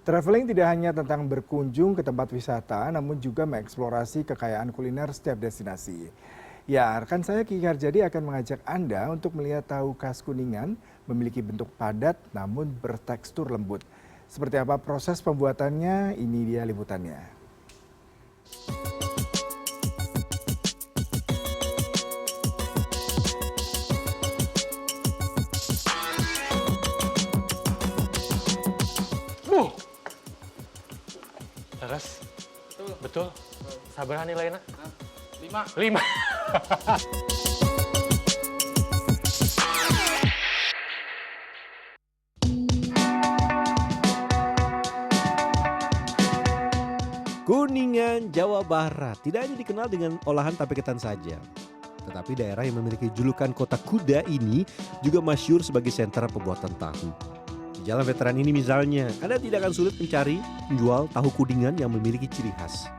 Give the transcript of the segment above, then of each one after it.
Traveling tidak hanya tentang berkunjung ke tempat wisata, namun juga mengeksplorasi kekayaan kuliner setiap destinasi. Ya, rekan saya Kiki Harjadi akan mengajak Anda untuk melihat tahu khas Kuningan memiliki bentuk padat namun bertekstur lembut. Seperti apa proses pembuatannya? Ini dia liputannya. Wuh, leres. Betul. Sabaran nih Laina. 5. Kuningan, Jawa Barat tidak hanya dikenal dengan olahan tape ketan saja. Tetapi daerah yang memiliki julukan kota kuda ini juga masyhur sebagai sentra pembuatan tahu. Di Jalan Veteran ini misalnya, Anda tidak akan sulit mencari penjual tahu Kuningan yang memiliki ciri khas.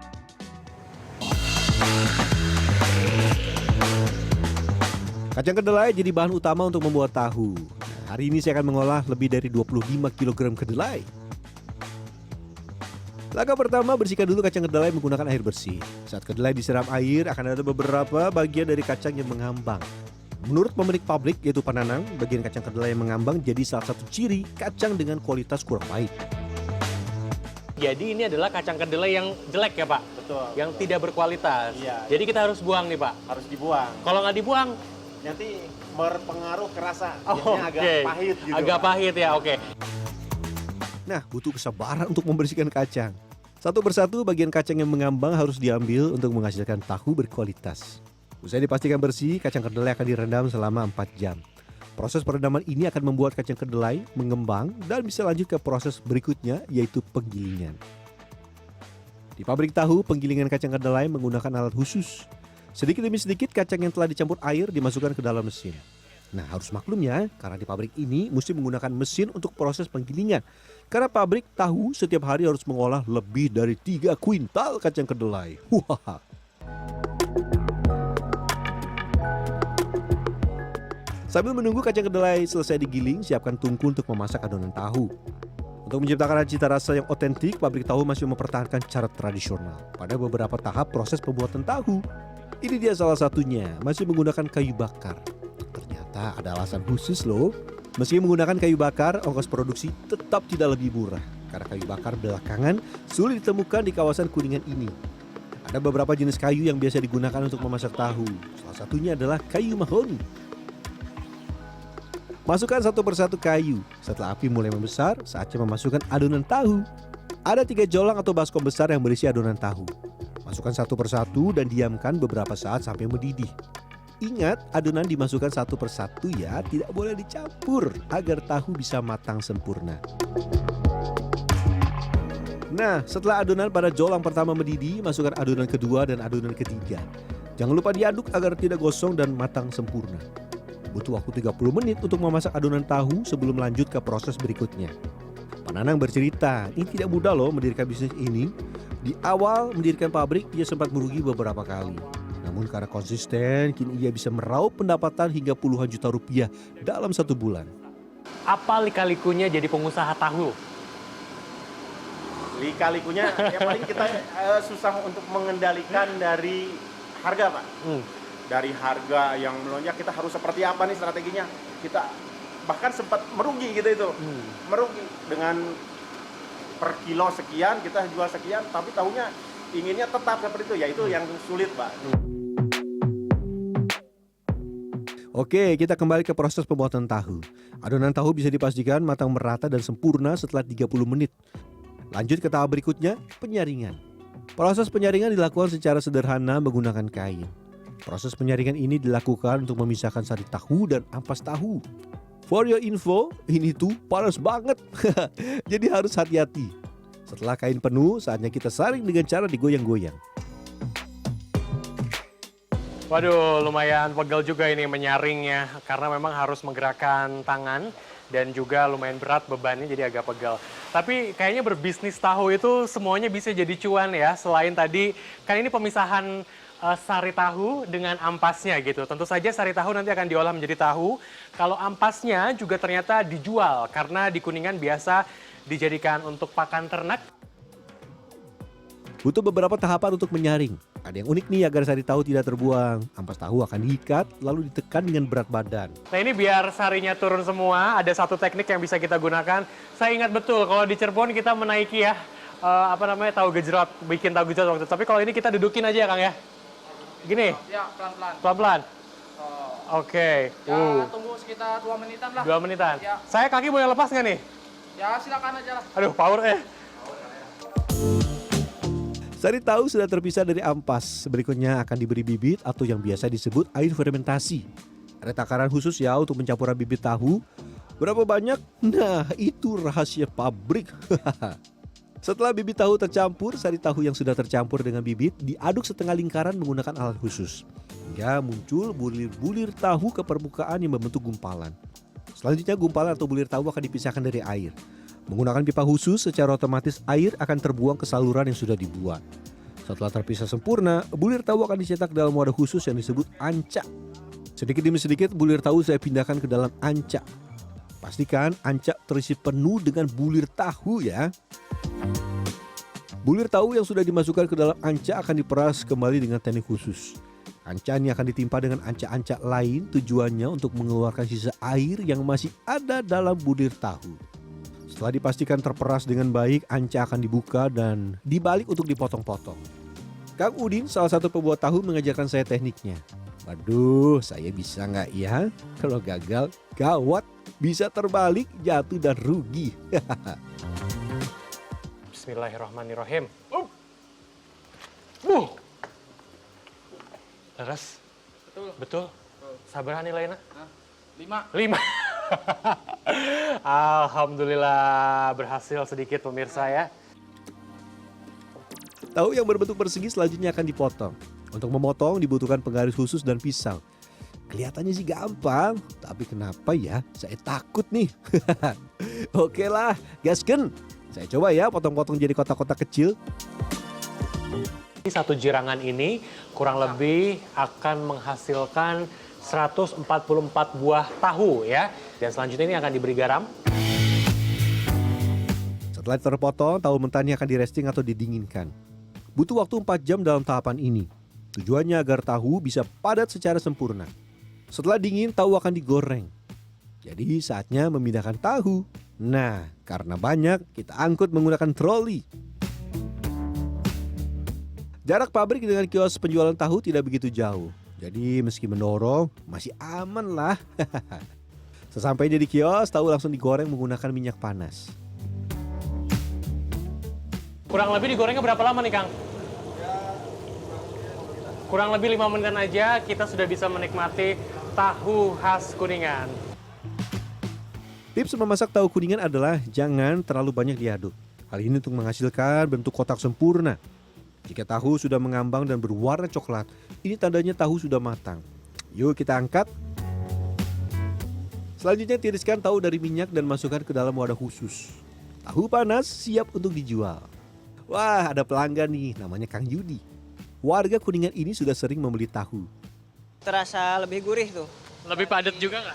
Kacang kedelai jadi bahan utama untuk membuat tahu. Hari ini saya akan mengolah lebih dari 25 kg kedelai. Langkah pertama, bersihkan dulu kacang kedelai menggunakan air bersih. Saat kedelai disiram air, akan ada beberapa bagian dari kacang yang mengambang. Menurut pemilik pabrik, yaitu Pananang, bagian kacang kedelai yang mengambang jadi salah satu ciri kacang dengan kualitas kurang baik. Jadi ini adalah kacang kedelai yang jelek ya Pak? Betul. Yang tidak berkualitas. Iya. Jadi kita harus buang nih Pak? Harus dibuang. Kalau nggak dibuang? Nanti berpengaruh ke rasa. Oh, Jadinya agak pahit gitu. Agak Pak. pahit ya, oke. Nah, butuh kesabaran untuk membersihkan kacang. Satu persatu bagian kacang yang mengambang harus diambil untuk menghasilkan tahu berkualitas. Usai dipastikan bersih, kacang kedelai akan direndam selama 4 jam. Proses perendaman ini akan membuat kacang kedelai mengembang dan bisa lanjut ke proses berikutnya, yaitu penggilingan. Di pabrik tahu, penggilingan kacang kedelai menggunakan alat khusus. Sedikit demi sedikit kacang yang telah dicampur air dimasukkan ke dalam mesin. Nah, harus maklum ya, karena di pabrik ini mesti menggunakan mesin untuk proses penggilingan. Karena pabrik tahu setiap hari harus mengolah lebih dari 3 kuintal kacang kedelai. Wah. Sambil menunggu kacang kedelai selesai digiling, siapkan tungku untuk memasak adonan tahu. Untuk menciptakan cita rasa yang otentik, pabrik tahu masih mempertahankan cara tradisional. Pada beberapa tahap proses pembuatan tahu. Ini dia salah satunya, masih menggunakan kayu bakar. Ternyata ada alasan khusus loh. Meski menggunakan kayu bakar, ongkos produksi tetap tidak lebih murah. Karena kayu bakar belakangan sulit ditemukan di kawasan Kuningan ini. Ada beberapa jenis kayu yang biasa digunakan untuk memasak tahu. Salah satunya adalah kayu mahoni. Masukkan satu persatu kayu. Setelah api mulai membesar, saatnya memasukkan adonan tahu. Ada 3 jolang atau baskom besar yang berisi adonan tahu. Masukkan satu persatu dan diamkan beberapa saat sampai mendidih. Ingat, adonan dimasukkan satu persatu ya, tidak boleh dicampur agar tahu bisa matang sempurna. Nah, setelah adonan pada jolang pertama mendidih, masukkan adonan kedua dan adonan ketiga. Jangan lupa diaduk agar tidak gosong dan matang sempurna. Butuh waktu 30 menit untuk memasak adonan tahu sebelum lanjut ke proses berikutnya. Pananang bercerita, ini tidak mudah loh mendirikan bisnis ini. Di awal mendirikan pabrik, ia sempat merugi beberapa kali. Namun karena konsisten, kini ia bisa meraup pendapatan hingga puluhan juta rupiah dalam 1 bulan. Apa lika-likunya jadi pengusaha tahu? Lika-likunya ya paling kita susah untuk mengendalikan dari harga, Pak. Dari harga yang melonjak, kita harus seperti apa nih strateginya. Kita bahkan sempat merugi gitu itu. Merugi dengan per kilo sekian, kita jual sekian, tapi tahunya inginnya tetap seperti itu. Ya itu yang sulit, Pak. Oke, kita kembali ke proses pembuatan tahu. Adonan tahu bisa dipastikan matang merata dan sempurna setelah 30 menit. Lanjut ke tahap berikutnya, penyaringan. Proses penyaringan dilakukan secara sederhana menggunakan kain. Proses penyaringan ini dilakukan untuk memisahkan sari tahu dan ampas tahu. For your info, ini tuh panas banget. Jadi harus hati-hati. Setelah kain penuh, saatnya kita saring dengan cara digoyang-goyang. Waduh, lumayan pegel juga ini menyaringnya. Karena memang harus menggerakkan tangan dan juga lumayan berat bebannya jadi agak pegel. Tapi kayaknya berbisnis tahu itu semuanya bisa jadi cuan ya. Selain tadi, kan ini pemisahan sari tahu dengan ampasnya gitu. Tentu saja sari tahu nanti akan diolah menjadi tahu. Kalau ampasnya juga ternyata dijual karena di Kuningan biasa dijadikan untuk pakan ternak. Butuh beberapa tahapan untuk menyaring. Ada yang unik nih agar sari tahu tidak terbuang. Ampas tahu akan diikat lalu ditekan dengan berat badan. Nah ini biar sarinya turun semua, ada satu teknik yang bisa kita gunakan. Saya ingat betul kalau di Cirebon kita menaiki ya, tahu gejrot, bikin tahu gejrot waktu itu. Tapi kalau ini kita dudukin aja ya Kang ya. Gini? Ya, pelan-pelan. Pelan-pelan? Oh. Oke. Ya, tunggu sekitar 2 menitan lah. 2 menitan? Ya. Saya kaki boleh lepas nggak nih? Ya, silakan aja lah. Aduh, power Sari tahu sudah terpisah dari ampas. Berikutnya akan diberi bibit atau yang biasa disebut air fermentasi. Ada takaran khusus ya untuk pencampuran bibit tahu. Berapa banyak? Nah, itu rahasia pabrik. Setelah bibit tahu tercampur, sari tahu yang sudah tercampur dengan bibit diaduk setengah lingkaran menggunakan alat khusus. Hingga muncul bulir-bulir tahu ke permukaan yang membentuk gumpalan. Selanjutnya gumpalan atau bulir tahu akan dipisahkan dari air. Menggunakan pipa khusus, secara otomatis air akan terbuang ke saluran yang sudah dibuat. Setelah terpisah sempurna, bulir tahu akan dicetak dalam wadah khusus yang disebut anca. Sedikit demi sedikit bulir tahu saya pindahkan ke dalam anca. Pastikan anca terisi penuh dengan bulir tahu ya. Bulir tahu yang sudah dimasukkan ke dalam anca akan diperas kembali dengan teknik khusus. Anca ini akan ditimpa dengan anca-anca lain, tujuannya untuk mengeluarkan sisa air yang masih ada dalam bulir tahu. Setelah dipastikan terperas dengan baik, anca akan dibuka dan dibalik untuk dipotong-potong. Kang Udin, salah satu pembuat tahu, mengajarkan saya tekniknya. Waduh, saya bisa nggak ya? Kalau gagal, gawat. Bisa terbalik, jatuh dan rugi. Bismillahirrahmanirrahim. Leres? Betul? Sabar nih Laina? 5. 5. Alhamdulillah berhasil sedikit pemirsa ya. Tahu yang berbentuk persegi selanjutnya akan dipotong. Untuk memotong dibutuhkan penggaris khusus dan pisau. Kelihatannya sih gampang, tapi kenapa ya saya takut nih. Oke lah, gasken. Saya coba ya potong-potong jadi kotak-kotak kecil. Satu jirangan ini kurang lebih akan menghasilkan 144 buah tahu ya. Dan selanjutnya ini akan diberi garam. Setelah terpotong, tahu mentahnya akan diresting atau didinginkan. Butuh waktu 4 jam dalam tahapan ini. Tujuannya agar tahu bisa padat secara sempurna. Setelah dingin, tahu akan digoreng. Jadi saatnya memindahkan tahu. Nah, karena banyak, kita angkut menggunakan troli. Jarak pabrik dengan kios penjualan tahu tidak begitu jauh. Jadi meski mendorong, masih aman lah. Sesampainya di kios, tahu langsung digoreng menggunakan minyak panas. Kurang lebih digorengnya berapa lama nih Kang? Kurang lebih 5 menitan aja kita sudah bisa menikmati tahu khas Kuningan. Tips memasak tahu Kuningan adalah jangan terlalu banyak diaduk. Hal ini untuk menghasilkan bentuk kotak sempurna. Jika tahu sudah mengambang dan berwarna coklat, ini tandanya tahu sudah matang. Yuk kita angkat. Selanjutnya tiriskan tahu dari minyak dan masukkan ke dalam wadah khusus. Tahu panas siap untuk dijual. Wah, ada pelanggan nih, namanya Kang Yudi. Warga Kuningan ini sudah sering membeli tahu. Terasa lebih gurih tuh. Lebih padat juga nggak?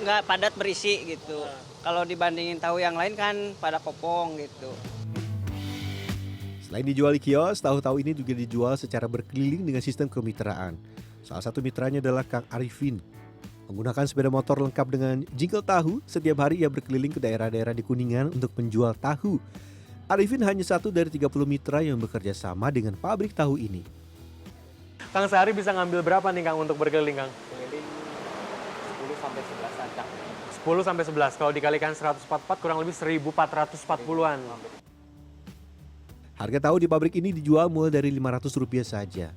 Nggak padat berisi gitu. Kalau dibandingin tahu yang lain kan pada kopong gitu. Selain dijual di kios, tahu-tahu ini juga dijual secara berkeliling dengan sistem kemitraan. Salah satu mitranya adalah Kang Arifin. Menggunakan sepeda motor lengkap dengan jingkel tahu, setiap hari ia berkeliling ke daerah-daerah di Kuningan untuk menjual tahu. Arifin hanya satu dari 30 mitra yang bekerja sama dengan pabrik tahu ini. Kang sehari bisa ngambil berapa nih Kang untuk berkeliling Kang? Keliling 10 sampai 11 acak. 10 sampai 11. Kalau dikalikan 144 kurang lebih 1.440-an. Harga tahu di pabrik ini dijual mulai dari Rp500 saja.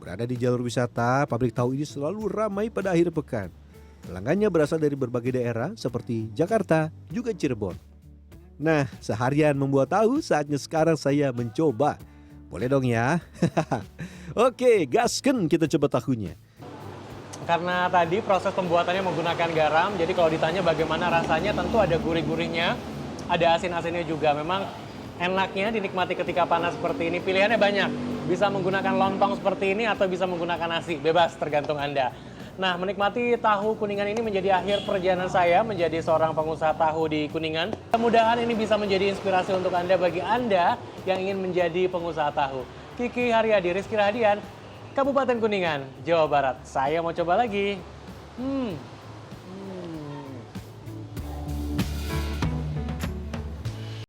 Berada di jalur wisata, pabrik tahu ini selalu ramai pada akhir pekan. Pelanggannya berasal dari berbagai daerah seperti Jakarta, juga Cirebon. Nah, seharian membuat tahu, saatnya sekarang saya mencoba. Boleh dong ya? Oke, gasken kita coba tahunya. Karena tadi proses pembuatannya menggunakan garam, jadi kalau ditanya bagaimana rasanya tentu ada gurih-gurihnya, ada asin-asinnya juga. Memang enaknya dinikmati ketika panas seperti ini. Pilihannya banyak. Bisa menggunakan lontong seperti ini atau bisa menggunakan nasi. Bebas, tergantung Anda. Nah, menikmati tahu Kuningan ini menjadi akhir perjalanan saya menjadi seorang pengusaha tahu di Kuningan. Mudah-mudahan ini bisa menjadi inspirasi untuk Anda bagi Anda yang ingin menjadi pengusaha tahu. Kiki Haryadi, Rizky Rahadian, Kabupaten Kuningan, Jawa Barat. Saya mau coba lagi.